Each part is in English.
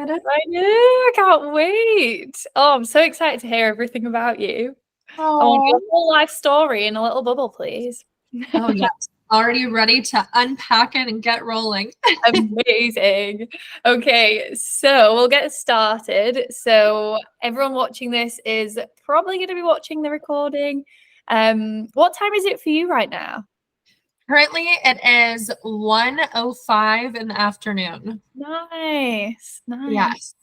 I know. I can't wait. Oh, I'm so excited to hear everything about you. I want your Oh, whole life story in a little bubble, please. oh yes. Already ready to unpack it and get rolling. Amazing. Okay, so we'll get started. So everyone watching this is probably going to be watching the recording. What time is it for you right now? Currently, it is 1:05 in the afternoon. Nice, nice. Yes.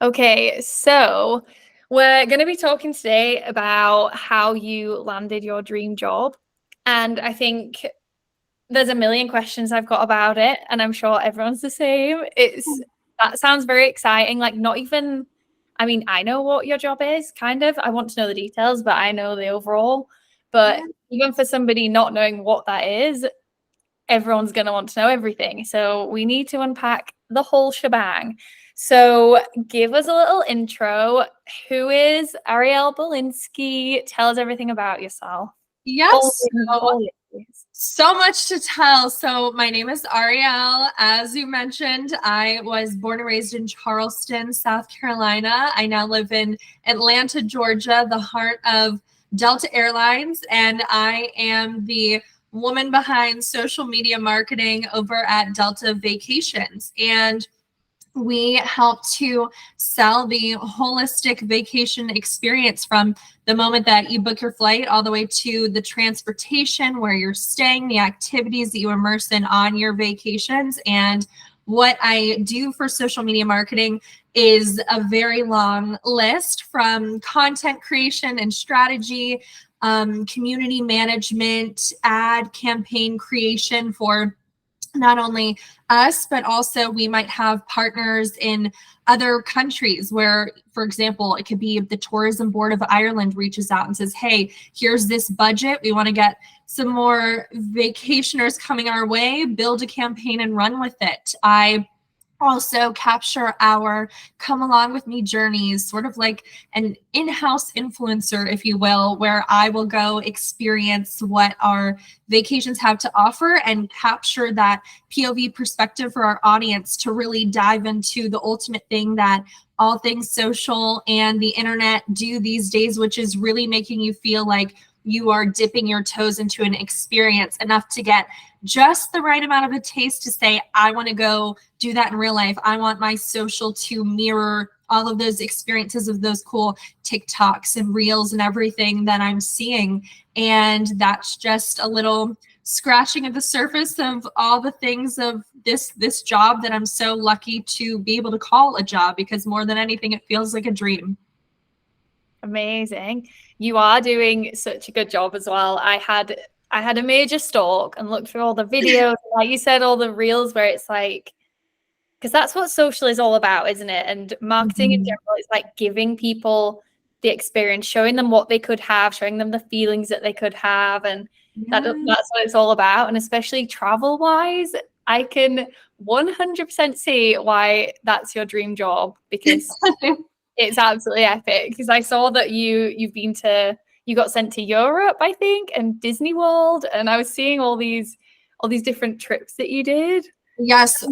Okay, so we're going to be talking today about how you landed your dream job. And I think there's a million questions I've got about it, and I'm sure everyone's the same. That sounds very exciting. Like, not even, I mean, I know what your job is, kind of. I want to know the details, but I know the overall. But Yeah. even for somebody not knowing what that is, everyone's going to want to know everything. So we need to unpack the whole shebang. So give us a little intro. Who is Arielle Berlinsky? Tell us everything about yourself. All Yes. in, all in. So much to tell. So my name is Arielle. As you mentioned, I was born and raised in Charleston, South Carolina. I now live in Atlanta, Georgia, the heart of Delta Airlines, and I am the woman behind social media marketing over at Delta Vacations. And we help to sell the holistic vacation experience from the moment that you book your flight all the way to the transportation, where you're staying, the activities that you immerse in on your vacations. And what I do for social media marketing is a very long list, from content creation and strategy, community management, ad campaign creation for not only us, but also we might have partners in other countries where, for example, it could be the Tourism Board of Ireland reaches out and says, hey, here's this budget. We want to get some more vacationers coming our way, build a campaign and run with it. I also capture our come along with me journeys, sort of like an in-house influencer, if you will, where I will go experience what our vacations have to offer and capture that POV perspective for our audience to really dive into the ultimate thing that all things social and the internet do these days, which is really making you feel like you are dipping your toes into an experience enough to get just the right amount of a taste to say, I want to go do that in real life. I want my social to mirror all of those experiences of those cool TikToks and reels and everything that I'm seeing. And that's just a little scratching of the surface of all the things of this job that I'm so lucky to be able to call a job, because more than anything, it feels like a dream. Amazing. You are doing such a good job as well. I had a major stalk and looked through all the videos, like you said, all the reels where it's like, because that's what social is all about, isn't it? And marketing in Mhm. general is like giving people the experience, showing them what they could have, showing them the feelings that they could have, and that's Yeah. what it's all about. And especially travel wise, I can 100% see why that's your dream job, because it's absolutely epic. Because I saw that you got sent to Europe, I think, and Disney World, and I was seeing all these different trips that you did. Yes,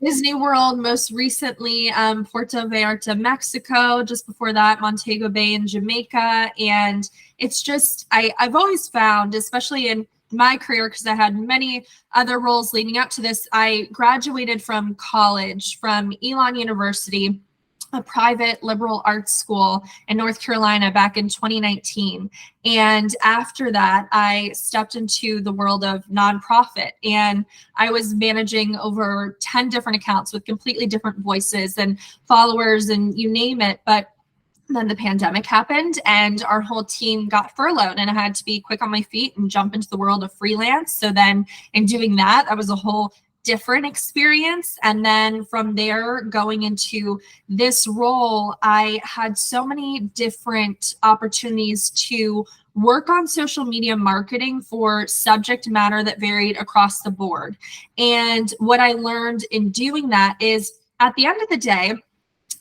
Disney World, most recently, Puerto Vallarta, Mexico, just before that, Montego Bay in Jamaica. And it's just, I've always found, especially in my career, because I had many other roles leading up to this, I graduated from college from Elon University, a private liberal arts school in North Carolina, back in 2019. And after that, I stepped into the world of nonprofit, and I was managing over 10 different accounts with completely different voices and followers and you name it. But then the pandemic happened and our whole team got furloughed, and I had to be quick on my feet and jump into the world of freelance. So then in doing that, that was a whole different experience. And then from there, going into this role, I had so many different opportunities to work on social media marketing for subject matter that varied across the board. And what I learned in doing that is, at the end of the day,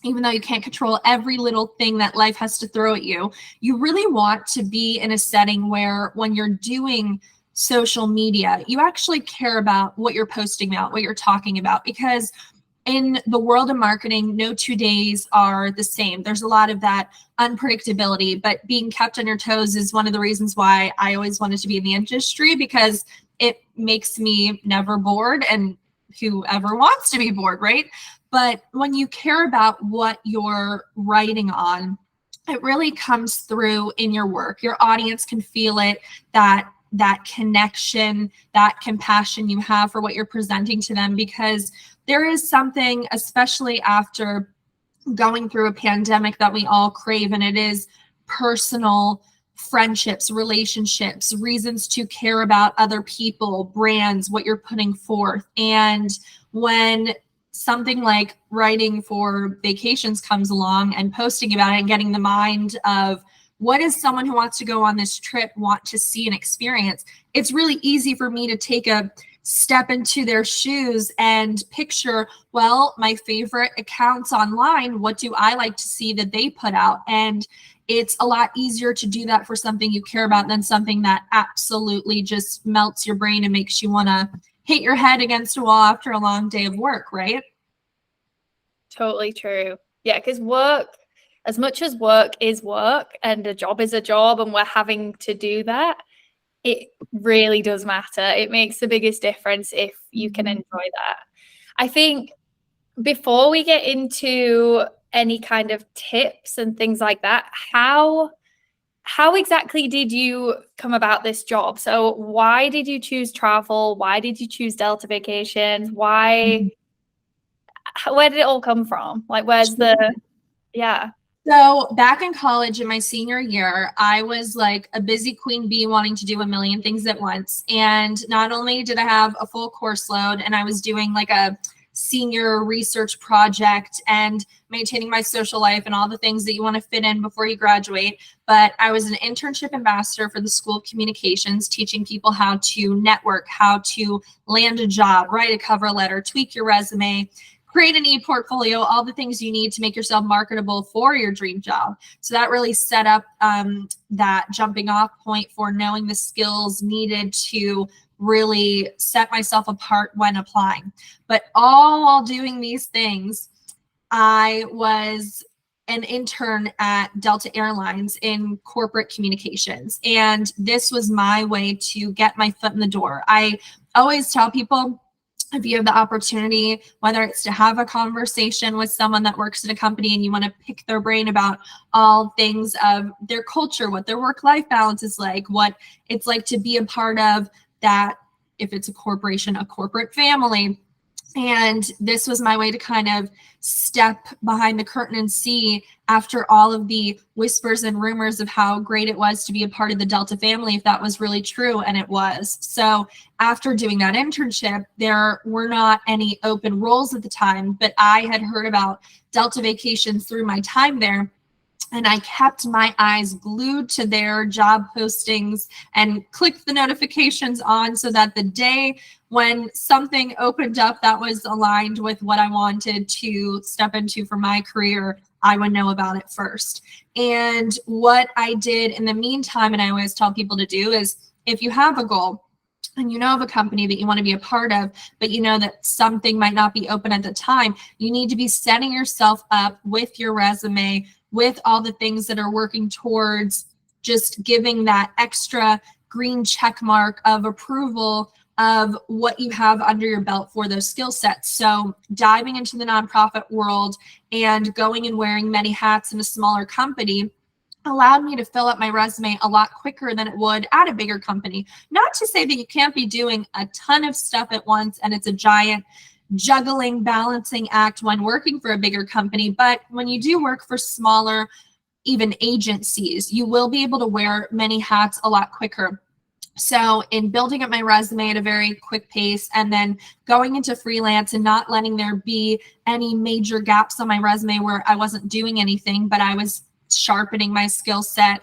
even though you can't control every little thing that life has to throw at you, you really want to be in a setting where when you're doing social media, you actually care about what you're posting about, what you're talking about. Because in the world of marketing, no 2 days are the same. There's a lot of that unpredictability, but being kept on your toes is one of the reasons why I always wanted to be in the industry, because it makes me never bored, and whoever wants to be bored, right? But when you care about what you're writing on, it really comes through in your work. Your audience can feel it, that connection, that compassion you have for what you're presenting to them, because there is something, especially after going through a pandemic, that we all crave, and it is personal friendships, relationships, reasons to care about other people, brands, what you're putting forth. And when something like writing for vacations comes along and posting about it and getting the mind of what does someone who wants to go on this trip want to see and experience, it's really easy for me to take a step into their shoes and picture, well, my favorite accounts online, what do I like to see that they put out? And it's a lot easier to do that for something you care about than something that absolutely just melts your brain and makes you want to hit your head against a wall after a long day of work, right? Totally true. Yeah, because work, as much as work is work and a job is a job and we're having to do that, it really does matter. It makes the biggest difference if you can enjoy that. I think before we get into any kind of tips and things like that, how exactly did you come about this job? So why did you choose travel? Why did you choose Delta Vacations? Where did it all come from? Like, where's the, yeah. So back in college in my senior year, I was like a busy queen bee wanting to do a million things at once. And not only did I have a full course load, and I was doing like a senior research project and maintaining my social life and all the things that you want to fit in before you graduate, but I was an internship ambassador for the School of Communications, teaching people how to network, how to land a job, write a cover letter, tweak your resume, create an e-portfolio, all the things you need to make yourself marketable for your dream job. So that really set up that jumping off point for knowing the skills needed to really set myself apart when applying. But all while doing these things, I was an intern at Delta Airlines in corporate communications. And this was my way to get my foot in the door. I always tell people, if you have the opportunity, whether it's to have a conversation with someone that works at a company and you want to pick their brain about all things of their culture, what their work-life balance is like, what it's like to be a part of that, if it's a corporation, a corporate family. And this was my way to kind of step behind the curtain and see, after all of the whispers and rumors of how great it was to be a part of the Delta family, if that was really true. And it was. So after doing that internship, there were not any open roles at the time, but I had heard about Delta Vacations through my time there. And I kept my eyes glued to their job postings and clicked the notifications on, so that the day when something opened up that was aligned with what I wanted to step into for my career, I would know about it first. And what I did in the meantime, and I always tell people to do, is if you have a goal and you know of a company that you want to be a part of, but you know that something might not be open at the time, you need to be setting yourself up with your resume, with all the things that are working towards just giving that extra green check mark of approval of what you have under your belt for those skill sets. So diving into the nonprofit world and going and wearing many hats in a smaller company allowed me to fill up my resume a lot quicker than it would at a bigger company. Not to say that you can't be doing a ton of stuff at once and it's a giant juggling, balancing act when working for a bigger company. But when you do work for smaller, even agencies, you will be able to wear many hats a lot quicker. So in building up my resume at a very quick pace and then going into freelance and not letting there be any major gaps on my resume where I wasn't doing anything, but I was sharpening my skill set,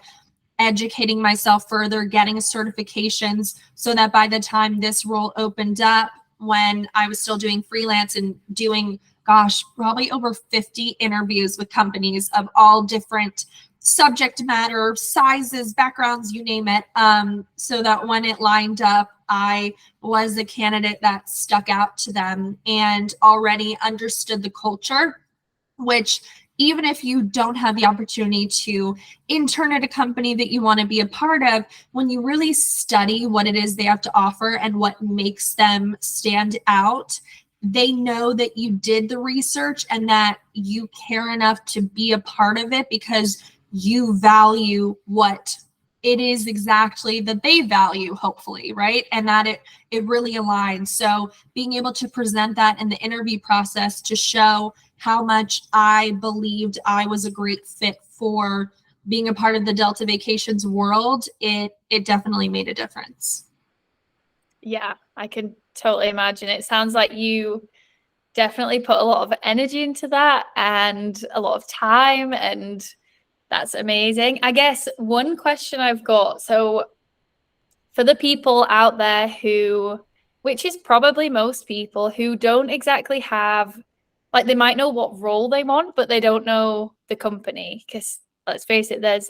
educating myself further, getting certifications, so that by the time this role opened up, when I was still doing freelance and doing, probably over 50 interviews with companies of all different subject matter, sizes, backgrounds, you name it, so that when it lined up, I was a candidate that stuck out to them and already understood the culture, which even if you don't have the opportunity to intern at a company that you want to be a part of, when you really study what it is they have to offer and what makes them stand out, they know that you did the research and that you care enough to be a part of it because you value what it is exactly that they value, hopefully, right? And that it really aligns. So being able to present that in the interview process to show how much I believed I was a great fit for being a part of the Delta Vacations world, it definitely made a difference. Yeah, I can totally imagine. It sounds like you definitely put a lot of energy into that and a lot of time, and that's amazing. I guess one question I've got, so for the people out there who, which is probably most people, who don't exactly have, like, they might know what role they want, but they don't know the company, because let's face it, there's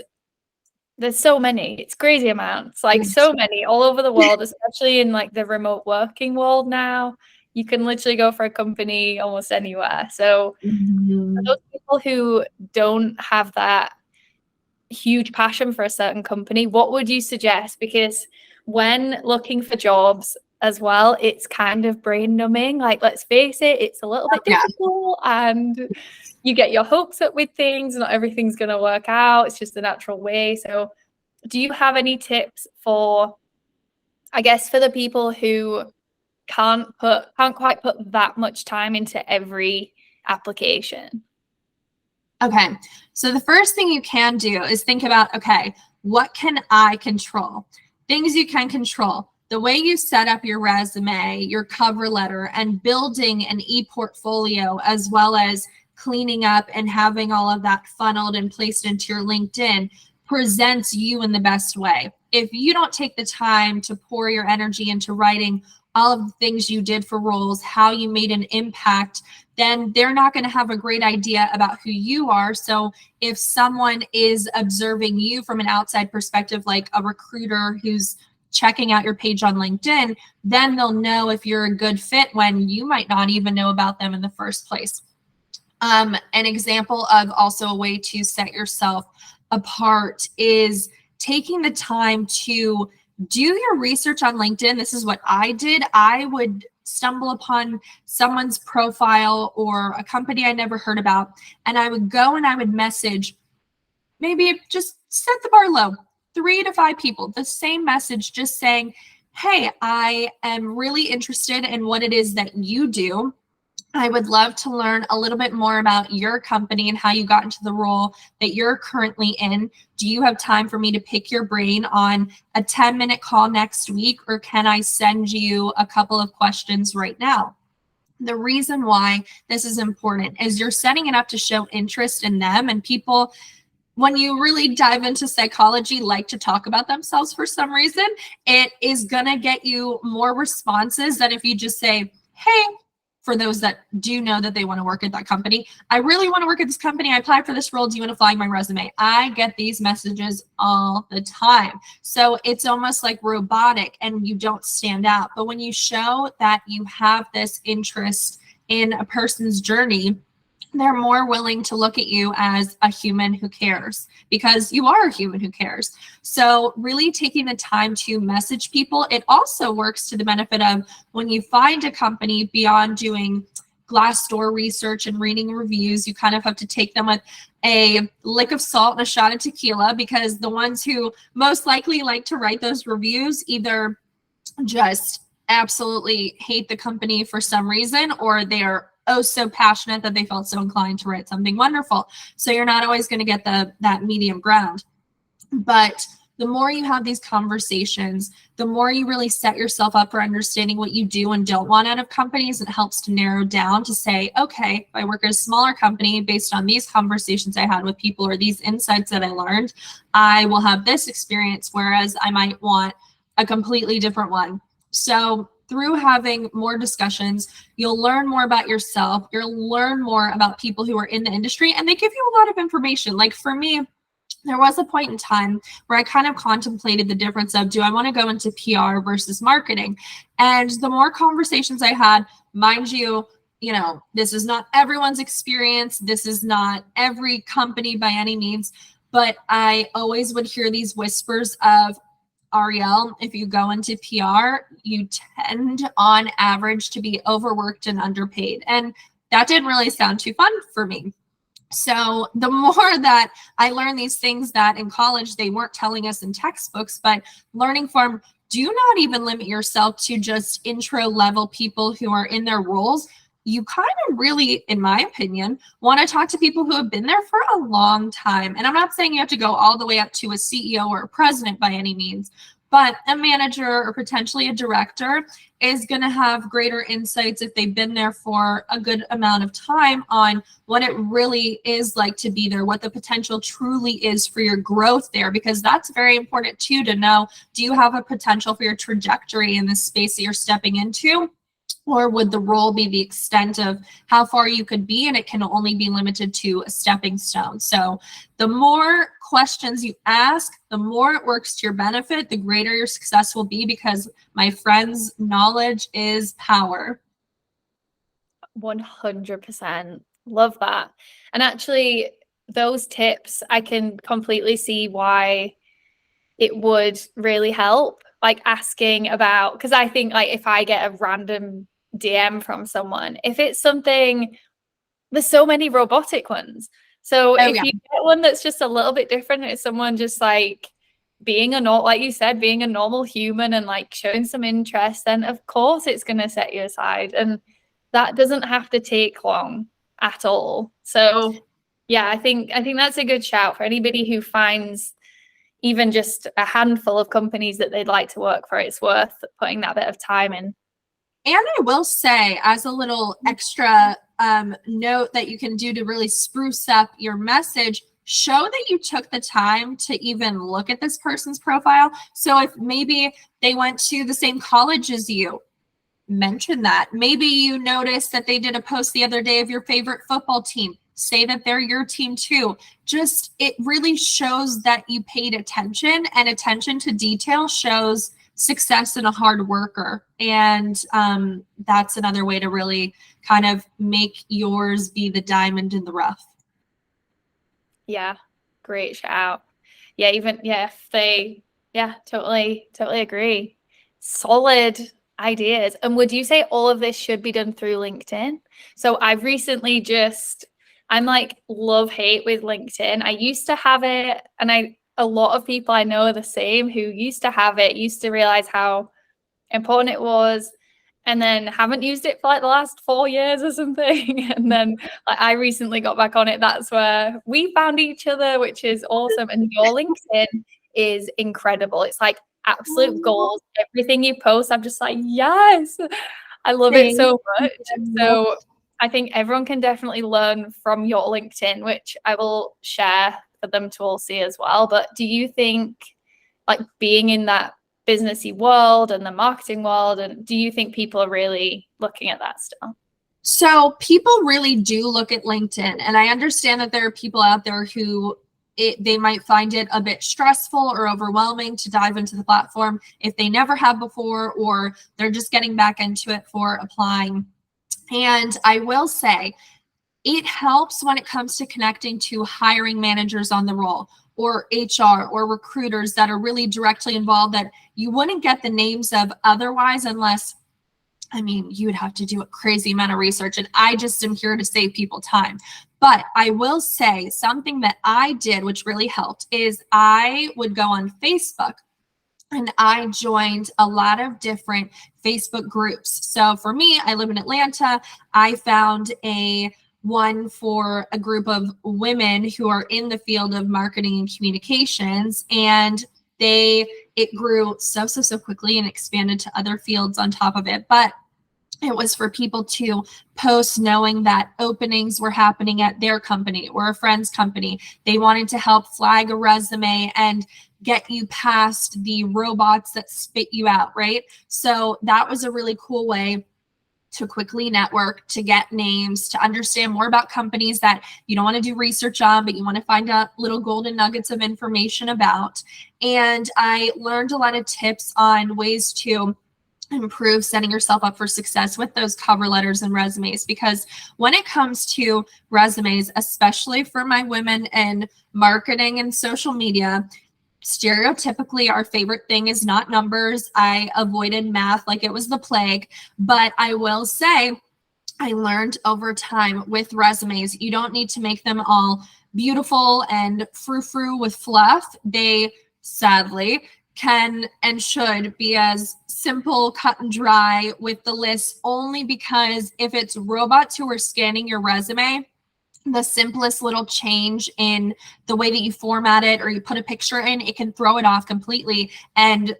so many. It's crazy amounts, like so many all over the world, especially in like the remote working world now. You can literally go for a company almost anywhere. So for those people who don't have that huge passion for a certain company, what would you suggest? Because when looking for jobs as well, it's kind of brain numbing. Like, let's face it, it's a little bit difficult and you get your hopes up with things. Not everything's going to work out. It's just the natural way. So do you have any tips for, I guess, for the people who can't quite put that much time into every application? Okay, so the first thing you can do is think about, okay, what can I control? Things you can control. The way you set up your resume, your cover letter, and building an e-portfolio, as well as cleaning up and having all of that funneled and placed into your LinkedIn, presents you in the best way. If you don't take the time to pour your energy into writing all of the things you did for roles, how you made an impact, then they're not going to have a great idea about who you are. So if someone is observing you from an outside perspective, like a recruiter who's checking out your page on LinkedIn, then they'll know if you're a good fit when you might not even know about them in the first place. An example of also a way to set yourself apart is taking the time to do your research on LinkedIn. This is what I did. I would stumble upon someone's profile or a company I never heard about, and I would go and I would message, maybe just set the bar low, 3 to 5 people, the same message, just saying, hey, I am really interested in what it is that you do. I would love to learn a little bit more about your company and how you got into the role that you're currently in. Do you have time for me to pick your brain on a 10-minute call next week, or can I send you a couple of questions right now? The reason why this is important is you're setting it up to show interest in them, and people, when you really dive into psychology, like to talk about themselves for some reason. It is going to get you more responses than if you just say, hey, for those that do know that they want to work at that company, I really want to work at this company. I applied for this role. Do you want to flag my resume? I get these messages all the time. So it's almost like robotic and you don't stand out. But when you show that you have this interest in a person's journey, they're more willing to look at you as a human who cares, because you are a human who cares. So really taking the time to message people. It also works to the benefit of when you find a company, beyond doing Glassdoor research and reading reviews, you kind of have to take them with a lick of salt and a shot of tequila, because the ones who most likely like to write those reviews either just absolutely hate the company for some reason, or they are so passionate that they felt so inclined to write something wonderful. So you're not always going to get that medium ground. But the more you have these conversations, the more you really set yourself up for understanding what you do and don't want out of companies. It helps to narrow down to say, okay, if I work at a smaller company, based on these conversations I had with people or these insights that I learned, I will have this experience, whereas I might want a completely different one. So through having more discussions, you'll learn more about yourself. You'll learn more about people who are in the industry, and they give you a lot of information. Like for me, there was a point in time where I kind of contemplated the difference of, do I want to go into PR versus marketing? And the more conversations I had, mind you, this is not everyone's experience. This is not every company by any means, but I always would hear these whispers of, Arielle, if you go into PR, you tend on average to be overworked and underpaid. And that didn't really sound too fun for me. So the more that I learned these things that in college they weren't telling us in textbooks, but learning from, do not even limit yourself to just intro level people who are in their roles. You kind of really, in my opinion, want to talk to people who have been there for a long time. And I'm not saying you have to go all the way up to a CEO or a president by any means, but a manager or potentially a director is going to have greater insights if they've been there for a good amount of time on what it really is like to be there, what the potential truly is for your growth there, because that's very important too, to know, do you have a potential for your trajectory in this space that you're stepping into? Or would the role be the extent of how far you could be, and it can only be limited to a stepping stone? So the more questions you ask, the more it works to your benefit, the greater your success will be, because my friends, knowledge is power. 100%. Love that. And actually, those tips, I can completely see why it would really help, like asking about, because I think like if I get a random DM from someone, if it's something, there's so many robotic ones. So if you get one that's just a little bit different, it's someone just like being like you said, being a normal human and like showing some interest, then of course it's going to set you aside. And that doesn't have to take long at all. So yeah, I think that's a good shout for anybody who finds even just a handful of companies that they'd like to work for. It's worth putting that bit of time in. And I will say, as a little extra note that you can do to really spruce up your message, show that you took the time to even look at this person's profile. So if maybe they went to the same college as you, mention that. Maybe you noticed that they did a post the other day of your favorite football team. Say that they're your team too. Just, it really shows that you paid attention, and attention to detail shows success in a hard worker. And that's another way to really kind of make yours be the diamond in the rough. Yeah, great shout. Yeah, totally agree. Solid ideas. And would you say all of this should be done through LinkedIn? So I've recently I'm like love-hate with LinkedIn. I used to have it, and a lot of people I know are the same who used to have it, used to realize how important it was, and then haven't used it for like the last 4 years or something. And then like, I recently got back on it. That's where we found each other, which is awesome. And your LinkedIn is incredible. It's like absolute gold. Everything you post, I'm just like, yes, I love it so much. So I think everyone can definitely learn from your LinkedIn, which I will share for them to all see as well. But do you think, like, being in that businessy world and the marketing world, and do you think people are really looking at that still? So people really do look at LinkedIn, and I understand that there are people out there who they might find it a bit stressful or overwhelming to dive into the platform if they never have before, or they're just getting back into it for applying. And I will say, it helps when it comes to connecting to hiring managers on the role, or HR or recruiters that are really directly involved, that you wouldn't get the names of otherwise, unless, I mean, you would have to do a crazy amount of research, and I just am here to save people time. But I will say something that I did, which really helped, is I would go on Facebook, and I joined a lot of different Facebook groups. So for me, I live in Atlanta. I found one for a group of women who are in the field of marketing and communications, and it grew so quickly and expanded to other fields on top of it. But it was for people to post knowing that openings were happening at their company or a friend's company. They wanted to help flag a resume and get you past the robots that spit you out, right? So that was a really cool way to quickly network, to get names, to understand more about companies that you don't want to do research on, but you want to find out little golden nuggets of information about. And I learned a lot of tips on ways to improve setting yourself up for success with those cover letters and resumes. Because when it comes to resumes, especially for my women in marketing and social media, stereotypically our favorite thing is not numbers. I avoided math like it was the plague, but I will say I learned over time with resumes, you don't need to make them all beautiful and frou-frou with fluff. They sadly can and should be as simple, cut and dry with the list, only because if it's robots who are scanning your resume, the simplest little change in the way that you format it or you put a picture in, it can throw it off completely and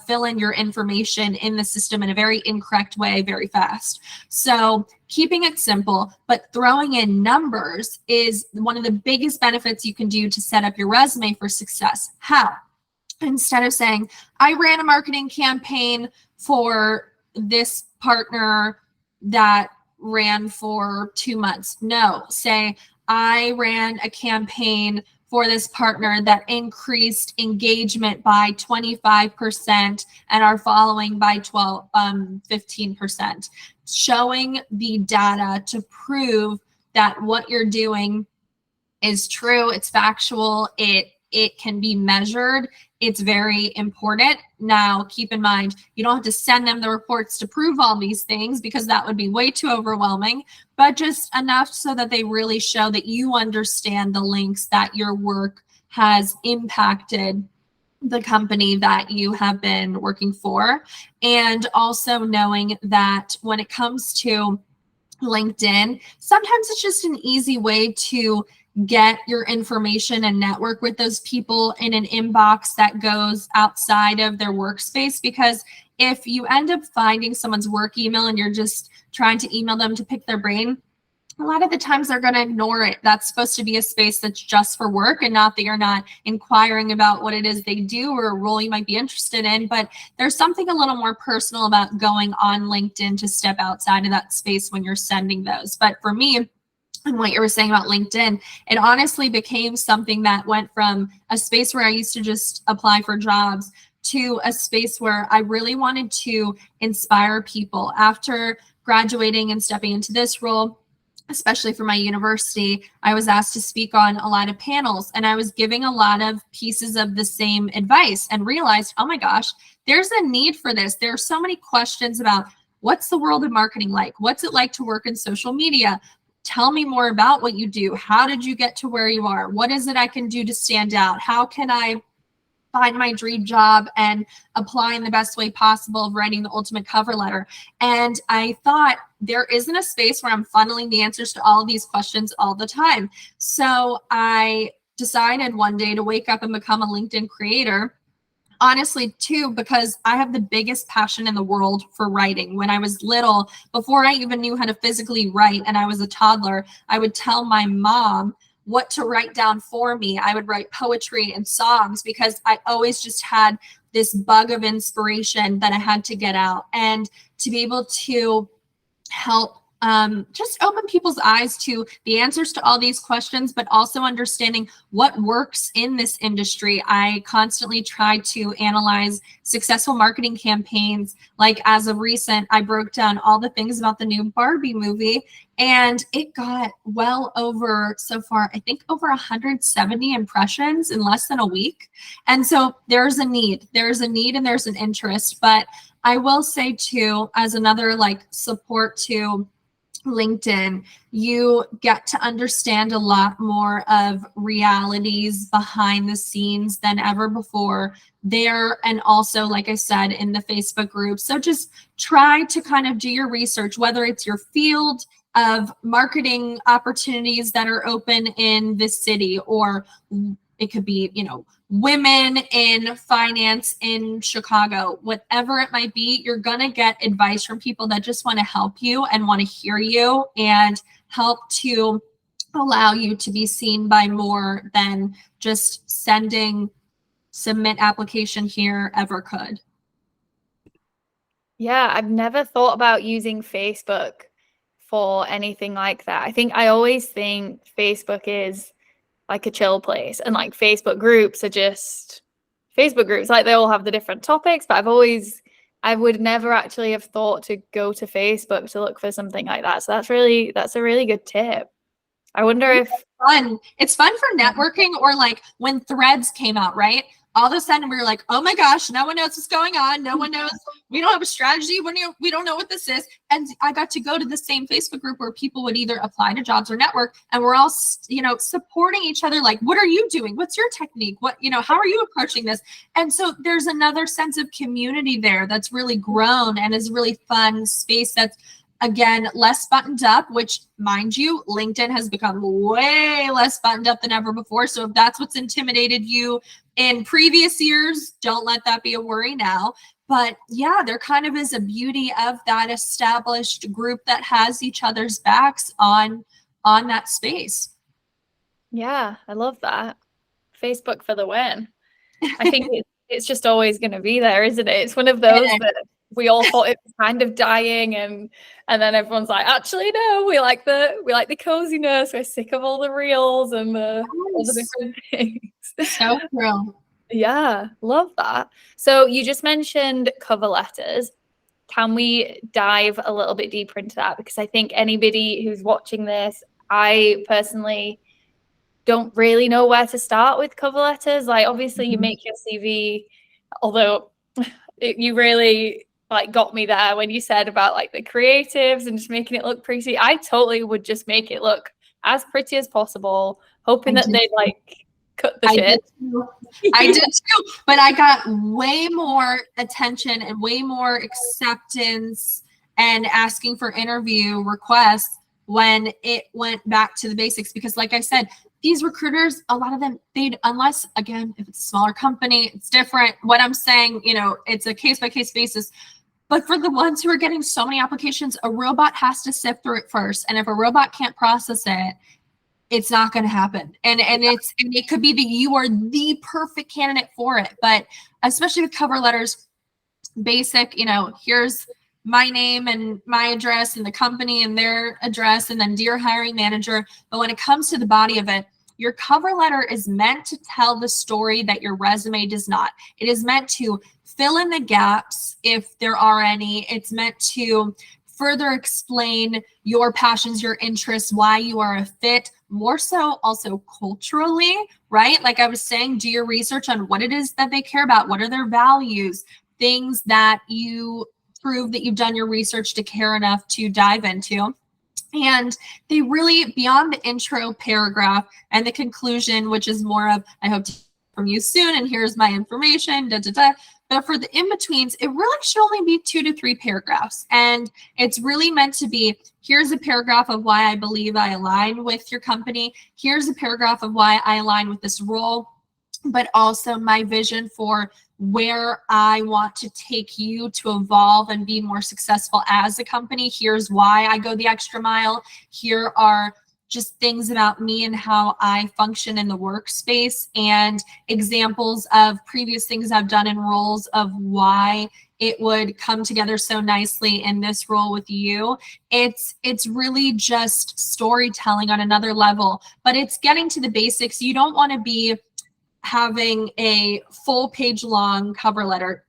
fill in your information in the system in a very incorrect way very fast. So keeping it simple, but throwing in numbers is one of the biggest benefits you can do to set up your resume for success. How? Instead of saying, I ran a marketing campaign for this partner that ran for 2 months. No, say, I ran a campaign for this partner that increased engagement by 25% and our following by 15%. Showing the data to prove that what you're doing is true, it's factual, it can be measured. It's very important. Now, keep in mind, you don't have to send them the reports to prove all these things because that would be way too overwhelming, but just enough so that they really show that you understand the links that your work has impacted the company that you have been working for. And also knowing that when it comes to LinkedIn, sometimes it's just an easy way to get your information and network with those people in an inbox that goes outside of their workspace. Because if you end up finding someone's work email and you're just trying to email them to pick their brain, a lot of the times they're going to ignore it. That's supposed to be a space that's just for work, and not that you're not inquiring about what it is they do or a role you might be interested in. But there's something a little more personal about going on LinkedIn to step outside of that space when you're sending those. But for me, and what you were saying about LinkedIn, it honestly became something that went from a space where I used to just apply for jobs to a space where I really wanted to inspire people. After graduating and stepping into this role, especially for my university, I was asked to speak on a lot of panels, and I was giving a lot of pieces of the same advice and realized, oh my gosh, there's a need for this. There are so many questions about what's the world of marketing like? What's it like to work in social media? Tell me more about what you do. How did you get to where you are? What is it I can do to stand out? How can I find my dream job and apply in the best way possible of writing the ultimate cover letter? And I thought, there isn't a space where I'm funneling the answers to all of these questions all the time. So I decided one day to wake up and become a LinkedIn creator. Honestly, too, because I have the biggest passion in the world for writing. When I was little, before I even knew how to physically write, and I was a toddler, I would tell my mom what to write down for me. I would write poetry and songs because I always just had this bug of inspiration that I had to get out. And to be able to help just open people's eyes to the answers to all these questions, but also understanding what works in this industry. I constantly try to analyze successful marketing campaigns. Like as of recent, I broke down all the things about the new Barbie movie, and it got well over, so far, I think over 170 impressions in less than a week. And so there's a need and there's an interest. But I will say too, as another like support to LinkedIn, you get to understand a lot more of realities behind the scenes than ever before there. And also, like I said, in the Facebook group. So just try to kind of do your research, whether it's your field of marketing opportunities that are open in this city, or it could be, women in finance in Chicago, whatever it might be. You're going to get advice from people that just want to help you and want to hear you and help to allow you to be seen by more than just sending submit application here ever could. Yeah, I've never thought about using Facebook for anything like that. I think I always think Facebook is like a chill place, and like Facebook groups are just Facebook groups. Like they all have the different topics, but I would never actually have thought to go to Facebook to look for something like that. So that's a really good tip. I wonder Yeah, if fun. It's fun for networking, or like when threads came out, right? All of a sudden we were like, oh my gosh, no one knows what's going on. No one knows. We don't have a strategy. We don't know what this is. And I got to go to the same Facebook group where people would either apply to jobs or network. And we're all, supporting each other. Like, what are you doing? What's your technique? How are you approaching this? And so there's another sense of community there that's really grown and is really fun space that's, again, less buttoned up, which, mind you, LinkedIn has become way less buttoned up than ever before. So if that's what's intimidated you in previous years, don't let that be a worry now. But yeah, there kind of is a beauty of that established group that has each other's backs on that space. yeah, I love that. Facebook for the win. I think it's just always going to be there, isn't it? It's one of those that we all thought it was kind of dying, and then everyone's like, actually, no, we like the coziness. We're sick of all the reels and all the different things. So true. Yeah, love that. So you just mentioned cover letters. Can we dive a little bit deeper into that? Because I think anybody who's watching this, I personally don't really know where to start with cover letters. Like, obviously, you make your CV, although you really like got me there when you said about like the creatives and just making it look pretty. I totally would just make it look as pretty as possible, hoping that they'd like cut the I shit. did too. I did too, but I got way more attention and way more acceptance and asking for interview requests when it went back to the basics. Because like I said, these recruiters, a lot of them, unless, again, if it's a smaller company, it's different. What I'm saying, it's a case by case basis. But for the ones who are getting so many applications, a robot has to sift through it first. And if a robot can't process it, it's not going to happen. And it could be that you are the perfect candidate for it. But especially with cover letters, basic, here's my name and my address and the company and their address, and then dear hiring manager. But when it comes to the body of it, your cover letter is meant to tell the story that your resume does not. It is meant to fill in the gaps if there are any. It's meant to further explain your passions, your interests, why you are a fit, more so also culturally, right? Like I was saying, do your research on what it is that they care about, what are their values, things that you prove that you've done your research to care enough to dive into. And they really, beyond the intro paragraph and the conclusion, which is more of, I hope to hear from you soon, and here's my information, da, da, da. But for the in-betweens, it really should only be 2 to 3 paragraphs. And it's really meant to be, here's a paragraph of why I believe I align with your company. Here's a paragraph of why I align with this role, but also my vision for where I want to take you to evolve and be more successful as a company. Here's why I go the extra mile. Here are just things about me and how I function in the workspace, and examples of previous things I've done in roles of why it would come together so nicely in this role with you. It's really just storytelling on another level, but it's getting to the basics. You don't want to be having a full page long cover letter.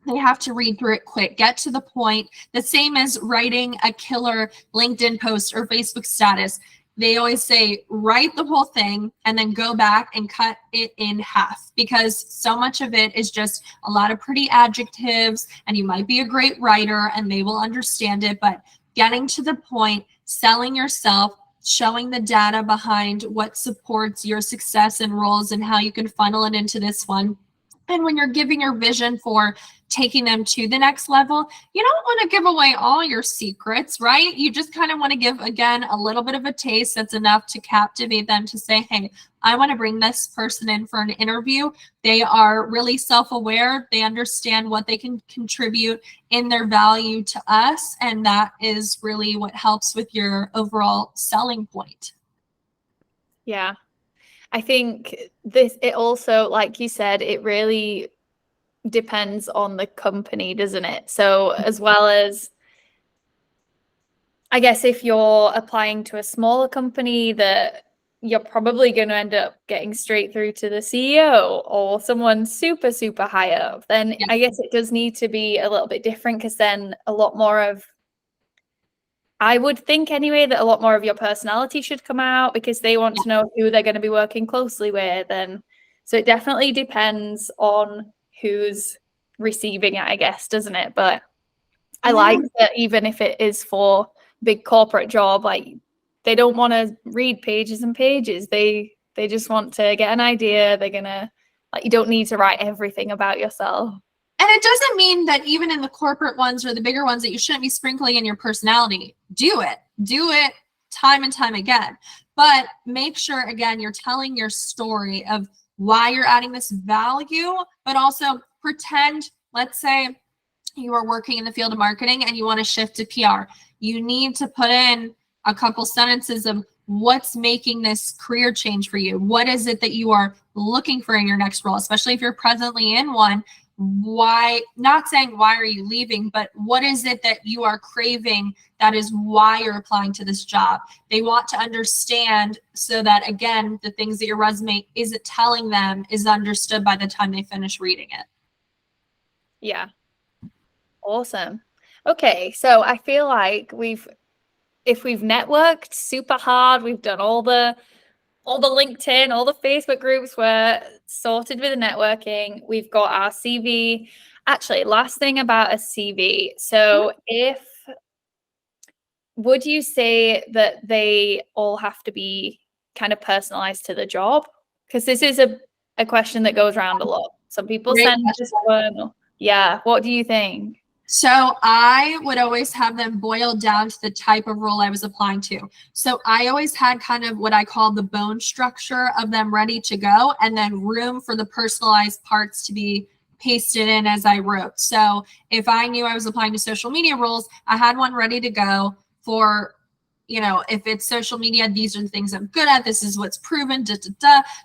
They have to read through it quick, get to the point. The same as writing a killer LinkedIn post or Facebook status. They always say, write the whole thing and then go back and cut it in half, because so much of it is just a lot of pretty adjectives, and you might be a great writer and they will understand it, but getting to the point, selling yourself, showing the data behind what supports your success and roles and how you can funnel it into this one. And when you're giving your vision for taking them to the next level, you don't want to give away all your secrets, right? You just kind of want to give, again, a little bit of a taste that's enough to captivate them to say, hey, I want to bring this person in for an interview. They are really self-aware. They understand what they can contribute in their value to us. And that is really what helps with your overall selling point. Yeah. I think it also, like you said, it really depends on the company, doesn't it? So as well as, I guess if you're applying to a smaller company, that you're probably going to end up getting straight through to the CEO or someone super, super high up, then Yeah. I guess it does need to be a little bit different, because then a lot more of, I would think anyway, that a lot more of your personality should come out, because they want to know who they're going to be working closely with. And so it definitely depends on who's receiving it, I guess, doesn't it? But I like that even if it is for big corporate job, like they don't want to read pages and pages. They just want to get an idea. They're gonna, like, you don't need to write everything about yourself. And it doesn't mean that even in the corporate ones or the bigger ones that you shouldn't be sprinkling in your personality. Do it time and time again. But make sure, again, you're telling your story of why you're adding this value, but also pretend, let's say you are working in the field of marketing and you want to shift to PR. You need to put in a couple sentences of what's making this career change for you. What is it that you are looking for in your next role, especially if you're presently in one? Why, not saying why are you leaving, but what is it that you are craving that is why you're applying to this job? They want to understand, so that, again, the things that your resume isn't telling them is understood by the time they finish reading it. Yeah. Awesome. Okay, so I feel like if we've networked super hard, we've done all the LinkedIn, all the Facebook groups, we're sorted with the networking. We've got our CV. Actually, last thing about a CV. So would you say that they all have to be kind of personalized to the job? Because this is a question that goes around a lot. Some people Great send just one. Yeah. What do you think? So I would always have them boiled down to the type of role I was applying to. So I always had kind of what I call the bone structure of them ready to go, and then room for the personalized parts to be pasted in as I wrote. So if I knew I was applying to social media roles, I had one ready to go for, if it's social media, these are the things I'm good at. This is what's proven,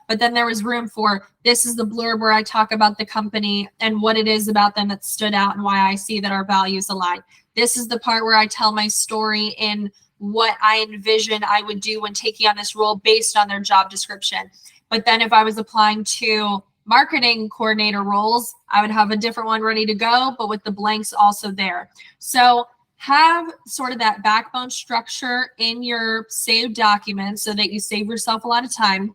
But then there was room for, this is the blurb where I talk about the company and what it is about them that stood out and why I see that our values align. This is the part where I tell my story in what I envision I would do when taking on this role based on their job description. But then if I was applying to marketing coordinator roles, I would have a different one ready to go, but with the blanks also there. So have sort of that backbone structure in your saved document so that you save yourself a lot of time.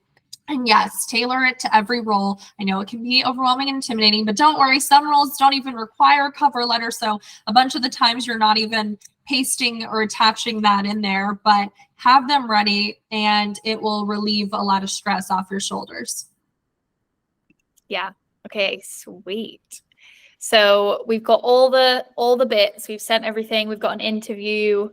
And yes, tailor it to every role. I know it can be overwhelming and intimidating, but don't worry. Some roles don't even require a cover letter. So a bunch of the times you're not even pasting or attaching that in there, but have them ready and it will relieve a lot of stress off your shoulders. Yeah. Okay, sweet. So we've got all the bits, we've sent everything, we've got an interview,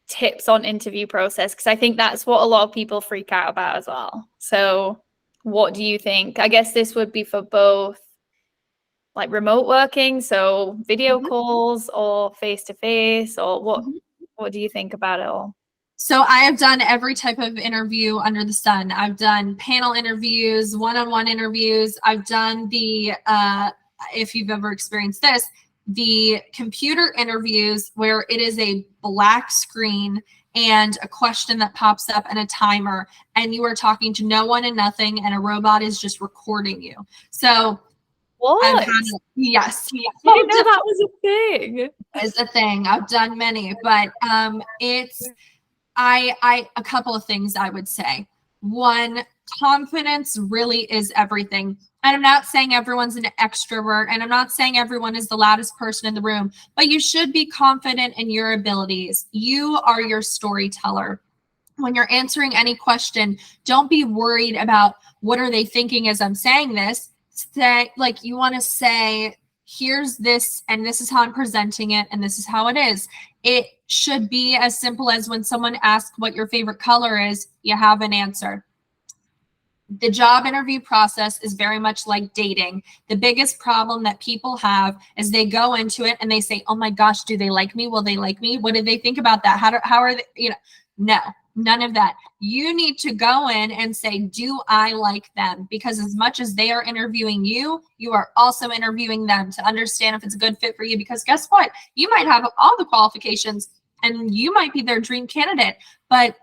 tips on interview process, because I think that's what a lot of people freak out about as well. So what do you think? I guess this would be for both, like, remote working, so video calls, or face-to-face, or what do you think about it all? So I have done every type of interview under the sun. I've done panel interviews, one-on-one interviews. I've done the, if you've ever experienced this, the computer interviews where it is a black screen and a question that pops up and a timer, and you are talking to no one and nothing, and a robot is just recording you. So What? Yes. I didn't know that was a thing. It's a thing. I've done many, but it's, a couple of things I would say. One, confidence really is everything. And I'm not saying everyone's an extrovert, and I'm not saying everyone is the loudest person in the room, but you should be confident in your abilities. You are your storyteller. When you're answering any question, don't be worried about what are they thinking as I'm saying this. Say, like, you want to say, here's this, and this is how I'm presenting it, and this is how it is. It should be as simple as when someone asks what your favorite color is, you have an answer. The job interview process is very much like dating. The biggest problem that people have is they go into it and they say, oh my gosh, do they like me? Will they like me? What do they think about that? How are they, no. None of that. You need to go in and say, do I like them? Because as much as they are interviewing you, you are also interviewing them to understand if it's a good fit for you. Because guess what? You might have all the qualifications and you might be their dream candidate. But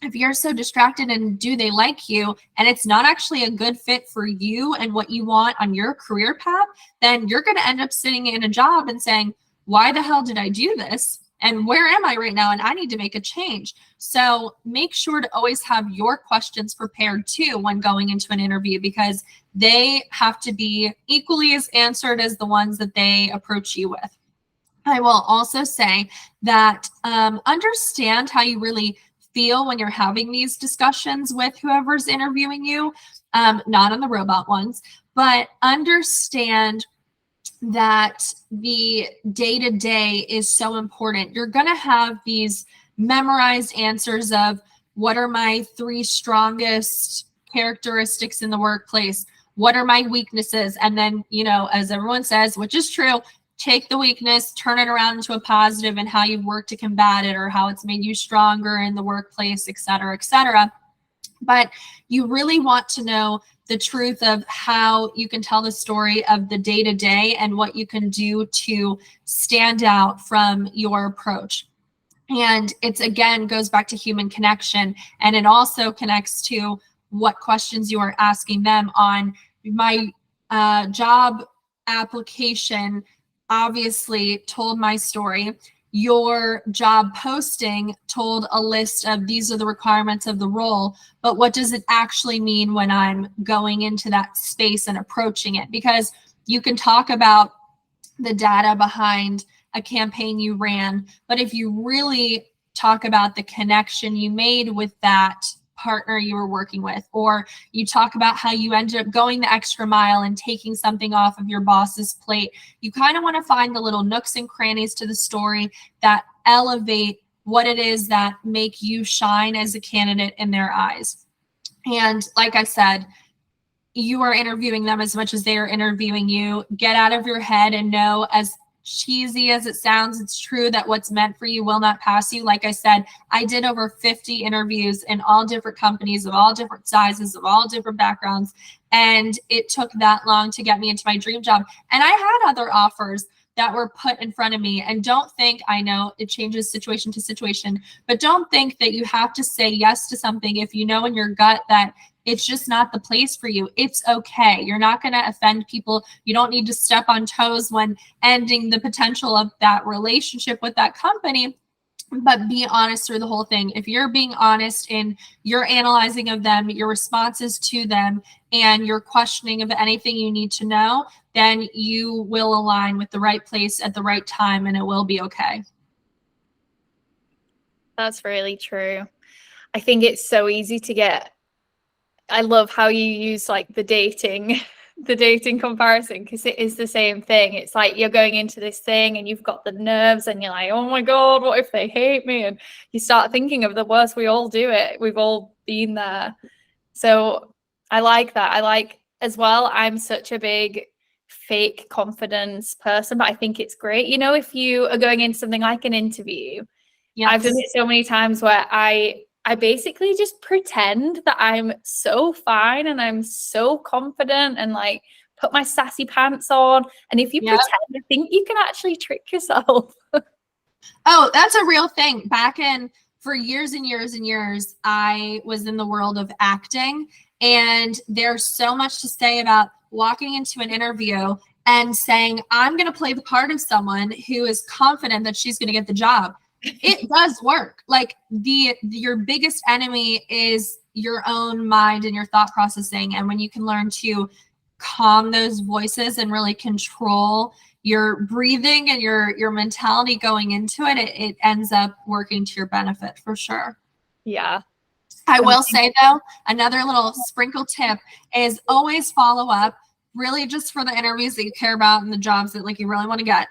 if you're so distracted and do they like you and it's not actually a good fit for you and what you want on your career path, then you're going to end up sitting in a job and saying, why the hell did I do this? And where am I right now? And I need to make a change. So make sure to always have your questions prepared too when going into an interview, because they have to be equally as answered as the ones that they approach you with. I will also say that understand how you really feel when you're having these discussions with whoever's interviewing you, not on the robot ones, but understand that the day-to-day is so important. You're going to have these memorized answers of what are my 3 strongest characteristics in the workplace? What are my weaknesses? And then, as everyone says, which is true, take the weakness, turn it around into a positive and how you've worked to combat it or how it's made you stronger in the workplace, et cetera, et cetera. But you really want to know the truth of how you can tell the story of the day-to-day and what you can do to stand out from your approach. And it's, again, goes back to human connection. And it also connects to what questions you are asking them. On my job application obviously told my story. Your job posting told a list of these are the requirements of the role, but what does it actually mean when I'm going into that space and approaching it? Because you can talk about the data behind a campaign you ran, but if you really talk about the connection you made with that partner you were working with, or you talk about how you ended up going the extra mile and taking something off of your boss's plate, you kind of want to find the little nooks and crannies to the story that elevate what it is that make you shine as a candidate in their eyes. And like I said, you are interviewing them as much as they are interviewing you. Get out of your head and know, as cheesy as it sounds, it's true that what's meant for you will not pass you. Like I said, I did over 50 interviews in all different companies of all different sizes, of all different backgrounds. And it took that long to get me into my dream job. And I had other offers that were put in front of me. And don't think, I know it changes situation to situation, but don't think that you have to say yes to something if you know in your gut that it's just not the place for you. It's okay. You're not going to offend people. You don't need to step on toes when ending the potential of that relationship with that company, but be honest through the whole thing. If you're being honest in your analyzing of them, your responses to them, and your questioning of anything you need to know, then you will align with the right place at the right time and it will be okay. That's really true. I think it's so easy to get, I love how you use like the dating comparison, because it is the same thing. It's like you're going into this thing and you've got the nerves and you're like, oh my God, what if they hate me? And you start thinking of the worst. We all do it. We've all been there. So I like that. I like as well, I'm such a big fake confidence person, but I think it's great. If you are going into something like an interview, yes. I've done it so many times where I basically just pretend that I'm so fine and I'm so confident and like put my sassy pants on. And if you pretend, I think you can actually trick yourself. Oh, that's a real thing. For years and years and years, I was in the world of acting, and there's so much to say about walking into an interview and saying, I'm going to play the part of someone who is confident that she's going to get the job. It does work. Like your biggest enemy is your own mind and your thought processing. And when you can learn to calm those voices and really control your breathing and your mentality going into it, it ends up working to your benefit for sure. Yeah. I will say though, another little sprinkle tip is always follow up. Really, just for the interviews that you care about and the jobs that like you really want to get,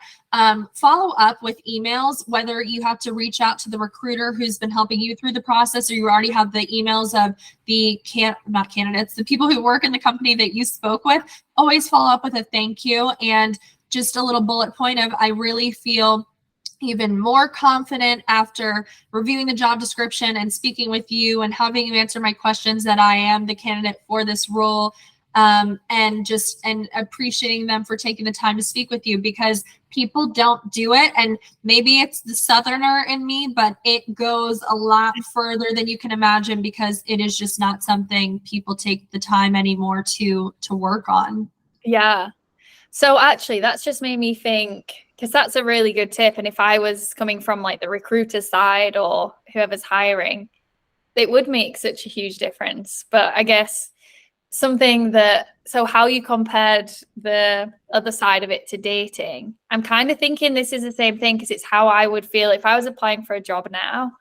follow up with emails, whether you have to reach out to the recruiter who's been helping you through the process, or you already have the emails of the the people who work in the company that you spoke with. Always follow up with a thank you and just a little bullet point of, I really feel even more confident after reviewing the job description and speaking with you and having you answer my questions that I am the candidate for this role. And appreciating them for taking the time to speak with you, because people don't do it. And maybe it's the Southerner in me, but it goes a lot further than you can imagine, because it is just not something people take the time anymore to work on. Yeah. So actually, that's just made me think, because that's a really good tip. And if I was coming from like the recruiter side or whoever's hiring, it would make such a huge difference. But I guess so how you compared the other side of it to dating, I'm kind of thinking this is the same thing, because it's how I would feel if I was applying for a job now.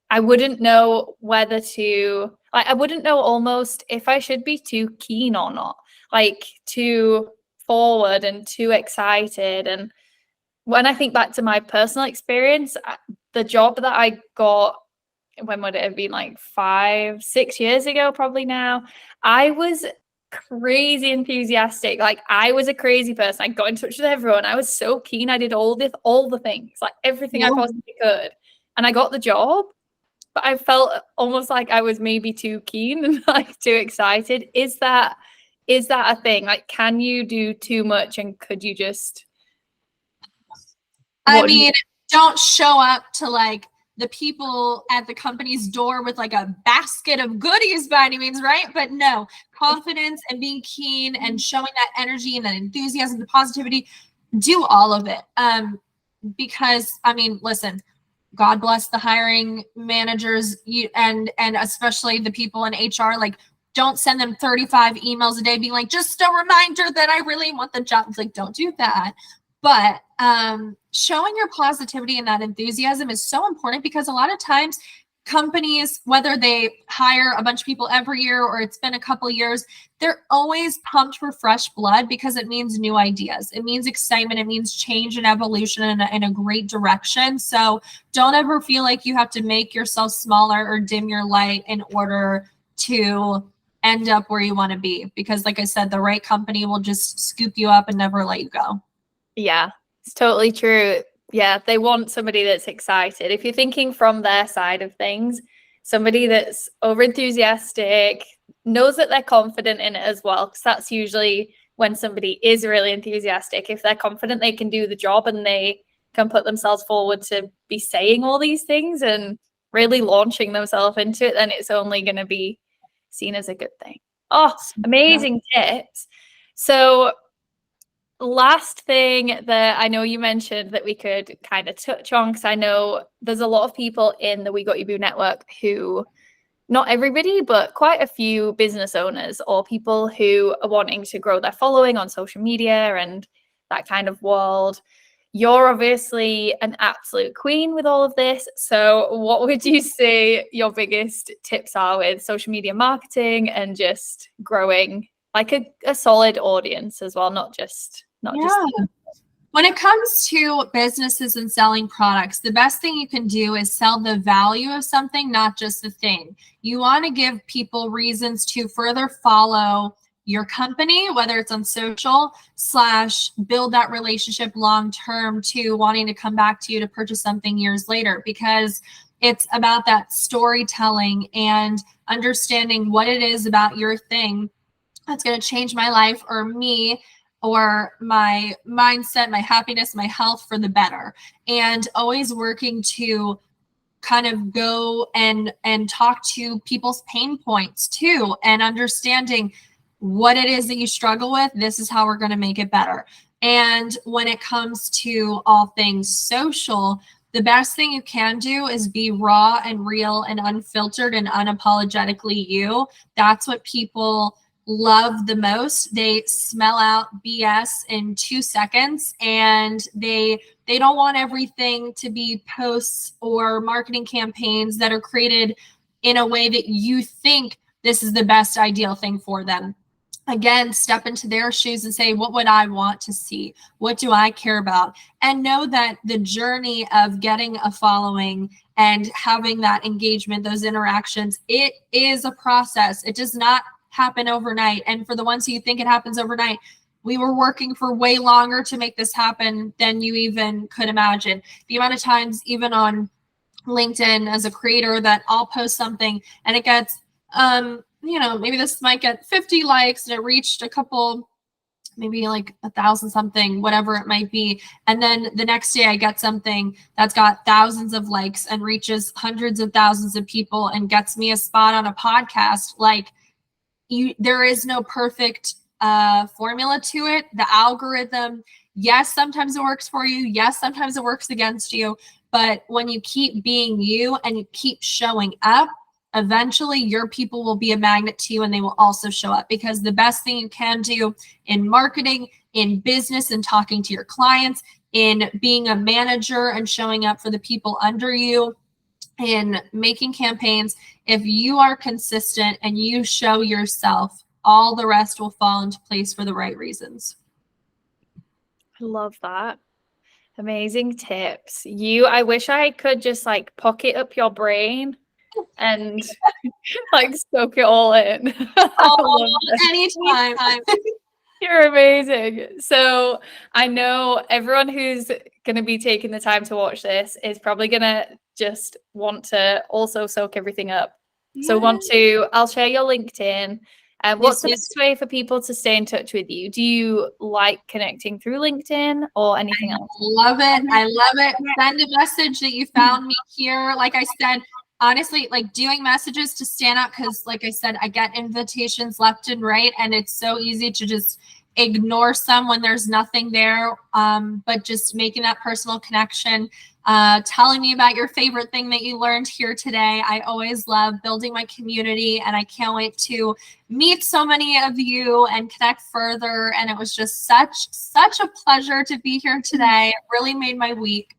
I wouldn't know whether to, like, I wouldn't know almost if I should be too keen or not, like too forward and too excited. And when I think back to my personal experience, the job that I got, when would it have been, like 5-6 years ago, probably now, I was crazy enthusiastic. Like, I was a crazy person. I got in touch with everyone. I was so keen. I did all the things, like everything I possibly could. And I got the job, but I felt almost like I was maybe too keen and like too excited. Is that a thing? Like, can you do too much, and could you just don't show up to like the people at the company's door with like a basket of goodies by any means, right? But no, confidence and being keen and showing that energy and that enthusiasm, the positivity, do all of it. Because listen, God bless the hiring managers, and especially the people in HR. Like, don't send them 35 emails a day being like, just a reminder that I really want the job. It's like, don't do that. But showing your positivity and that enthusiasm is so important, because a lot of times companies, whether they hire a bunch of people every year or it's been a couple years, they're always pumped for fresh blood, because it means new ideas. It means excitement. It means change and evolution in a great direction. So don't ever feel like you have to make yourself smaller or dim your light in order to end up where you want to be. Because like I said, the right company will just scoop you up and never let you go. Yeah, it's totally true. Yeah, they want somebody that's excited. If you're thinking from their side of things, somebody that's over enthusiastic, knows that they're confident in it as well, because that's usually when somebody is really enthusiastic. If they're confident they can do the job and they can put themselves forward to be saying all these things and really launching themselves into it, then it's only going to be seen as a good thing. Oh, amazing tips. So last thing that I know you mentioned that we could kind of touch on, because I know there's a lot of people in the We Got You Boo network who, not everybody, but quite a few business owners or people who are wanting to grow their following on social media and that kind of world. You're obviously an absolute queen with all of this. So what would you say your biggest tips are with social media marketing and just growing like a solid audience as well, not just when it comes to businesses and selling products, the best thing you can do is sell the value of something, not just the thing. You want to give people reasons to further follow your company, whether it's on social / build that relationship long-term to wanting to come back to you to purchase something years later, because it's about that storytelling and understanding what it is about your thing that's going to change my life or me or my mindset, my happiness, my health for the better. And always working to kind of go and talk to people's pain points too, and understanding what it is that you struggle with. This is how we're going to make it better. And when it comes to all things social, the best thing you can do is be raw and real and unfiltered and unapologetically you. That's what people love the most. They smell out BS in 2 seconds, and they don't want everything to be posts or marketing campaigns that are created in a way that you think this is the best ideal thing for them. Again, step into their shoes and say, what would I want to see? What do I care about? And know that the journey of getting a following and having that engagement, those interactions, it is a process. It does not happen overnight. And for the ones who think it happens overnight, we were working for way longer to make this happen than you even could imagine. The amount of times, even on LinkedIn as a creator, that I'll post something and it gets, maybe this might get 50 likes and it reached a couple, maybe like 1,000 something, whatever it might be. And then the next day I get something that's got thousands of likes and reaches hundreds of thousands of people and gets me a spot on a podcast. Like, there is no perfect formula to it. The algorithm, yes, sometimes it works for you. Yes, sometimes it works against you. But when you keep being you and you keep showing up, eventually your people will be a magnet to you and they will also show up, because the best thing you can do in marketing, in business, and talking to your clients, in being a manager and showing up for the people under you, in making campaigns, if you are consistent and you show yourself, all the rest will fall into place for the right reasons. I love that. Amazing tips. I wish I could just like pocket up your brain and like soak it all in. Oh, anytime. You're amazing. So I know everyone who's going to be taking the time to watch this is probably going to just want to also soak everything up. Yeah. So I'll share your LinkedIn. What's the best way for people to stay in touch with you? Do you like connecting through LinkedIn or anything else? Love it. I love it. Send a message that you found me here. Like I said, honestly, like doing messages to stand out, because like I said, I get invitations left and right, and it's so easy to just ignore some when there's nothing there. But just making that personal connection, telling me about your favorite thing that you learned here today. I always love building my community, and I can't wait to meet so many of you and connect further. And it was just such a pleasure to be here today. It really made my week.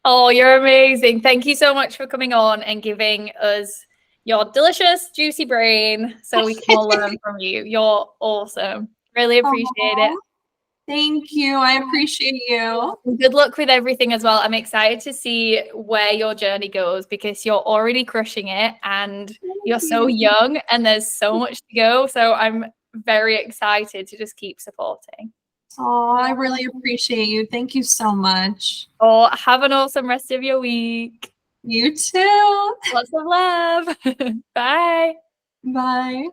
Oh, you're amazing. Thank you so much for coming on and giving us your delicious, juicy brain so we can all learn from you. You're awesome. Really appreciate it. Thank you. I appreciate you. Good luck with everything as well. I'm excited to see where your journey goes, because you're already crushing it and you're so young and there's so much to go. So I'm very excited to just keep supporting. Oh, I really appreciate you. Thank you so much. Oh, have an awesome rest of your week. You too. Lots of love. Bye. Bye.